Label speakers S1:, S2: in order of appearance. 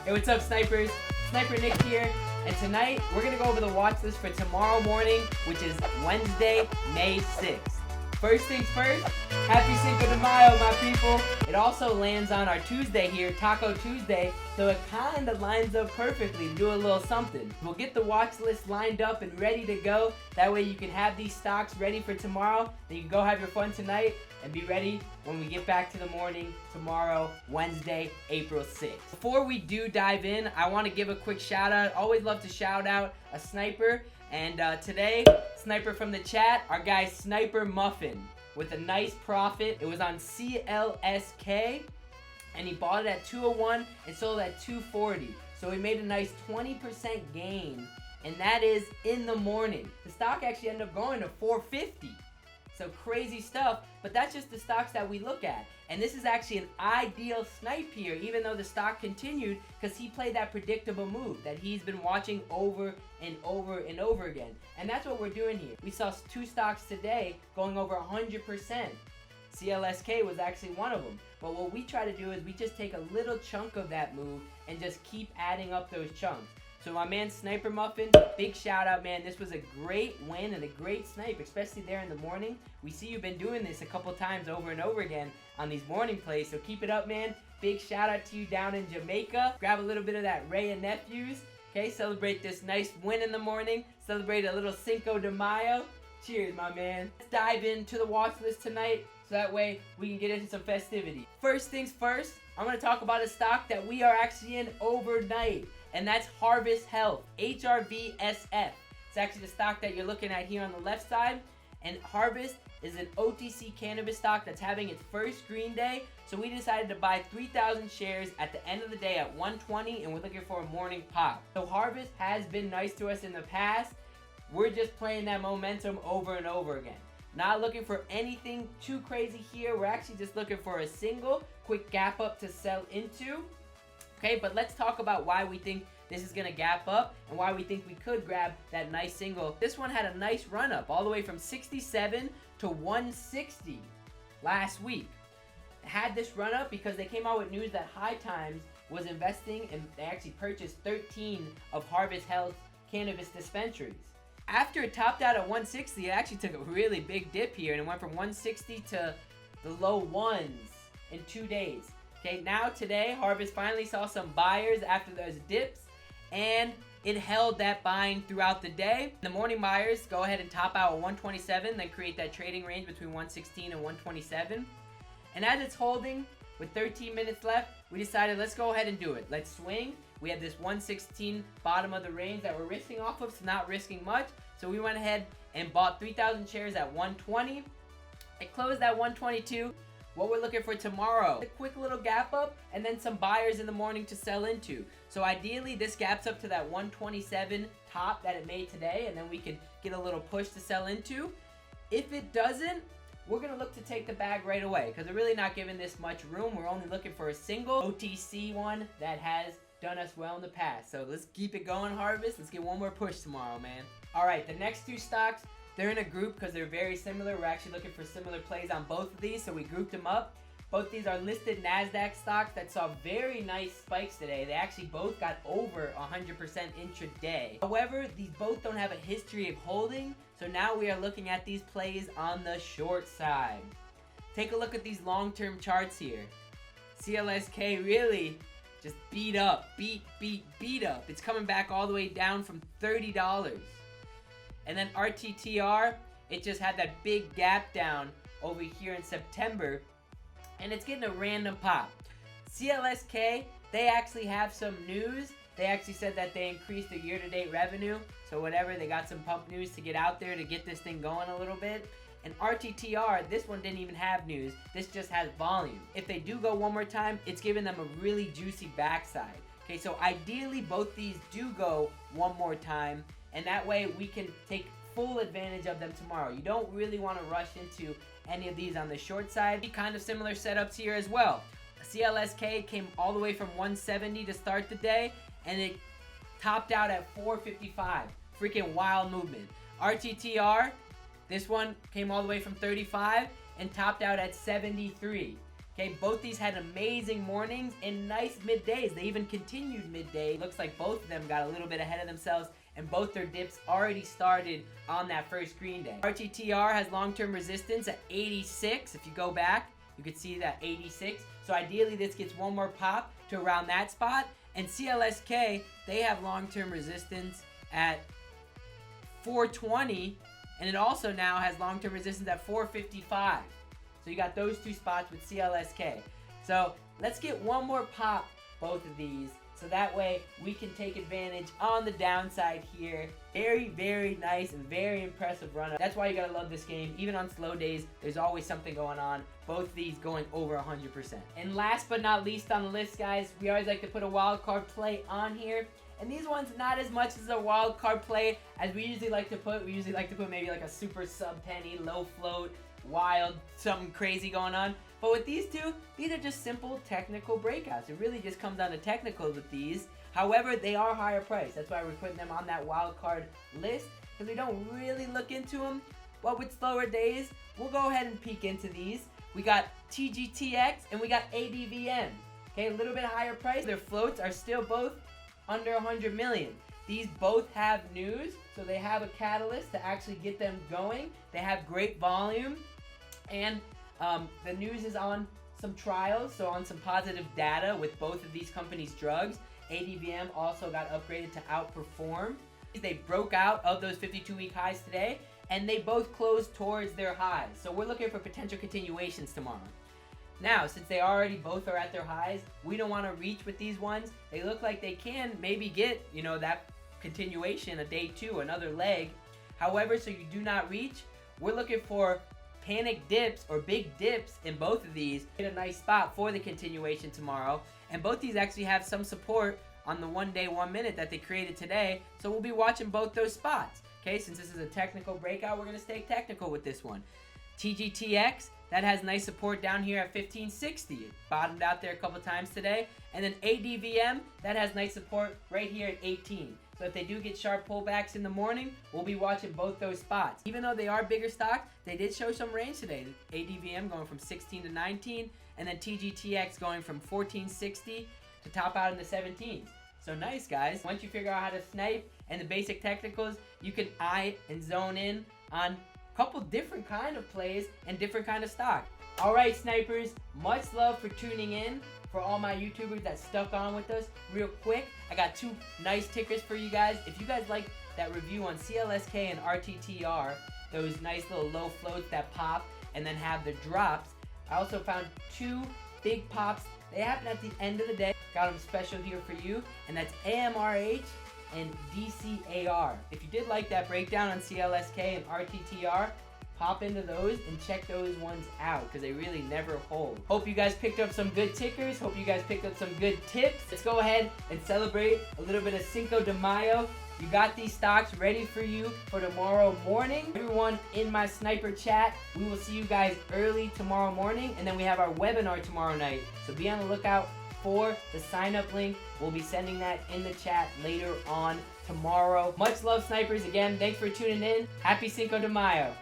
S1: Hey, what's up, snipers? Sniper Nick here, and tonight we're gonna go over the watch list for tomorrow morning, which is Wednesday, May 6th. First things first, happy Cinco De Mayo, my people. It also lands on our Tuesday here, Taco Tuesday, so it kind of lines up perfectly to do a little something. We'll get the watch list lined up and ready to go. That way you can have these stocks ready for tomorrow. Then you can go have your fun tonight and be ready when we get back to the morning tomorrow, Wednesday, April 6th. Before we do dive in, I want to give a quick shout out. Always love to shout out a sniper. And today, sniper from the chat, our guy Sniper Muffin with a nice profit. It was on CLSK, and he bought it at 201 and sold at 240. So he made a nice 20% gain, and that is in the morning. The stock actually ended up going to 450. So crazy stuff, but that's just the stocks that we look at. And this is actually an ideal snipe here, even though the stock continued, because he played that predictable move that he's been watching over and over and over again. And that's what we're doing here. We saw two stocks today going over 100%. CLSK was actually one of them. But what we try to do is we just take a little chunk of that move and just keep adding up those chunks. So my man Sniper Muffin, big shout out, man. This was a great win and a great snipe, especially there in the morning. We see you've been doing this a couple times over and over again on these morning plays, so keep it up, man. Big shout out to you down in Jamaica. Grab a little bit of that Ray and Nephews. Okay, celebrate this nice win in the morning. Celebrate a little Cinco de Mayo. Cheers, my man. Let's dive into the watch list tonight, so that way we can get into some festivity. First things first, I'm going to talk about a stock that we are actually in overnight. And that's Harvest Health, HRVSF. It's actually the stock that you're looking at here on the left side. And Harvest is an OTC cannabis stock that's having its first green day. So we decided to buy 3,000 shares at the end of the day at 120, and we're looking for a morning pop. So Harvest has been nice to us in the past. We're just playing that momentum over and over again. Not looking for anything too crazy here. We're actually just looking for a single quick gap up to sell into. Okay, but let's talk about why we think this is going to gap up and why we think we could grab that nice single. This one had a nice run up all the way from 67 to 160 last week. It had this run up because they came out with news that High Times was investing, and they actually purchased 13 of Harvest Health's cannabis dispensaries. After it topped out at 160, it actually took a really big dip here, and it went from 160 to the low ones in 2 days. Okay, now today, Harvest finally saw some buyers after those dips, and it held that buying throughout the day. The morning buyers go ahead and top out at 127, then create that trading range between 116 and 127. And as it's holding, with 13 minutes left, we decided let's go ahead and do it. Let's swing. We had this 116 bottom of the range that we're risking off of, so not risking much. So we went ahead and bought 3,000 shares at 120. It closed at 122. What we're looking for tomorrow, a quick little gap up and then some buyers in the morning to sell into. So ideally this gaps up to that 127 top that it made today, and then we can get a little push to sell into. If it doesn't, we're going to look to take the bag right away because we're really not giving this much room. We're only looking for a single OTC one that has done us well in the past. So let's keep it going, Harvest. Let's get one more push tomorrow, man. All right, the next two stocks, they're in a group because they're very similar. We're actually looking for similar plays on both of these, so we grouped them up. Both these are listed NASDAQ stocks that saw very nice spikes today. They actually both got over 100% intraday. However, these both don't have a history of holding, so now we are looking at these plays on the short side. Take a look at these long-term charts here. CLSK really just beat up, beat up. It's coming back all the way down from $30. And then RTTR, it just had that big gap down over here in September, and it's getting a random pop. CLSK, they actually have some news. They actually said that they increased their year-to-date revenue, so whatever, they got some pump news to get out there to get this thing going a little bit. And RTTR, this one didn't even have news. This just has volume. If they do go one more time, it's giving them a really juicy backside. Okay, so ideally both these do go one more time, and that way we can take full advantage of them tomorrow. You don't really want to rush into any of these on the short side. Kind of similar setups here as well. CLSK came all the way from 170 to start the day, and it topped out at 455. Freaking wild movement. RTTR, this one came all the way from 35 and topped out at 73. Okay, both these had amazing mornings and nice middays. They even continued midday. Looks like both of them got a little bit ahead of themselves, and both their dips already started on that first green day. RTTR has long-term resistance at 86. If you go back, you can see that 86. So ideally this gets one more pop to around that spot. And CLSK, they have long-term resistance at 420, and it also now has long-term resistance at 455. So you got those two spots with CLSK. So let's get one more pop, both of these, so that way we can take advantage on the downside here. Very, very nice and very impressive run up. That's why you gotta love this game. Even on slow days, there's always something going on. Both of these going over 100%. And last but not least on the list, guys, we always like to put a wild card play on here. And these ones, not as much as a wild card play as we usually like to put. We usually like to put maybe like a super sub penny, low float, wild, something crazy going on. But with these two, these are just simple technical breakouts. It really just comes down to technicals with these. However, they are higher priced. That's why we're putting them on that wild card list, because we don't really look into them. But with slower days, we'll go ahead and peek into these. We got TGTX and we got ADVM. Okay, a little bit higher price. Their floats are still both under 100 million. These both have news, so they have a catalyst to actually get them going. They have great volume, and the news is on some trials, so on some positive data with both of these companies' drugs. ADVM also got upgraded to outperform. They broke out of those 52-week highs today, and they both closed towards their highs. So we're looking for potential continuations tomorrow. Now, since they already both are at their highs, we don't want to reach with these ones. They look like they can maybe get, that continuation, a day two, another leg. However, so you do not reach, we're looking for panic dips or big dips in both of these. Get a nice spot for the continuation tomorrow. And both these actually have some support on the 1 day, 1 minute that they created today. So we'll be watching both those spots. Okay, since this is a technical breakout, we're going to stay technical with this one. TGTX, that has nice support down here at 1560. It bottomed out there a couple times today. And then ADVM, that has nice support right here at 18. So if they do get sharp pullbacks in the morning, we'll be watching both those spots. Even though they are bigger stocks, they did show some range today. ADVM going from 16 to 19, and then TGTX going from 1460 to top out in the 17s. So nice, guys. Once you figure out how to snipe and the basic technicals, you can eye and zone in on a couple different kind of plays and different kind of stock. All right, snipers, much love for tuning in. For all my YouTubers that stuck on with us, real quick, I got two nice tickers for you guys. If you guys like that review on CLSK and RTTR, those nice little low floats that pop and then have the drops, I also found two big pops. They happen at the end of the day. Got them special here for you, and that's AMRH and DCAR. If you did like that breakdown on CLSK and RTTR, pop into those and check those ones out, because they really never hold. Hope you guys picked up some good tickers. Hope you guys picked up some good tips. Let's go ahead and celebrate a little bit of Cinco de Mayo. You got these stocks ready for you for tomorrow morning. Everyone in my sniper chat, we will see you guys early tomorrow morning, and then we have our webinar tomorrow night. So be on the lookout for the sign up link. We'll be sending that in the chat later on tomorrow. Much love, snipers. Again, thanks for tuning in. Happy Cinco de Mayo.